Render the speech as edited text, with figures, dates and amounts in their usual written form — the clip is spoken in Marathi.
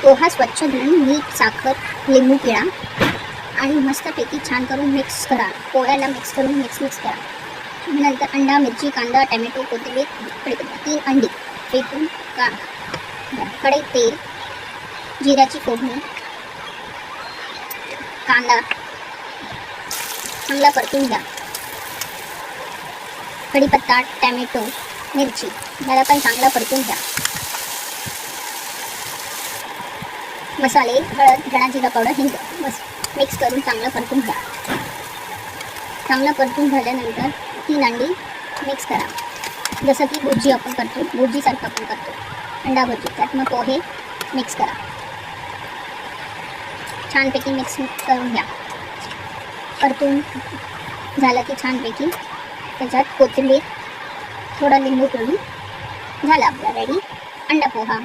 पोहा स्वच्छ धुवून मीठ, साखर, लिंबू पिळा आणि मस्तपैकी छान करून मिक्स करा. पोह्याला मिक्स करून मिक्स करा. नंतर अंडा, मिरची, कांदा, टॅमॅटो, कोथिंबीर, कढीपत्ता 3 अंडी फेकून कढईत तेल, जिऱ्याची फोडणी, कांदा चांगला परतून घ्या. कढीपत्ता, टॅमॅटो, मिरची याला पण चांगला परतून घ्या. मसाले, हळद, धणा जिरा पावडर, हिंग मिक्स करून चांगलं परतून घ्या. चांगलं परतून झाल्यानंतर 3 अंडी मिक्स करा. जसं की भुर्जी आपण करतो, भुर्जीसारखं आपण करतो अंडा भुर्जी. त्यात मग पोहे मिक्स करा. छानपैकी मिक्स करून घ्या. परतून झालं की छानपैकी त्याच्यात कोथिंबीर, थोडा लिंबू पिळून झाला आपला रेडी अंडा पोहा.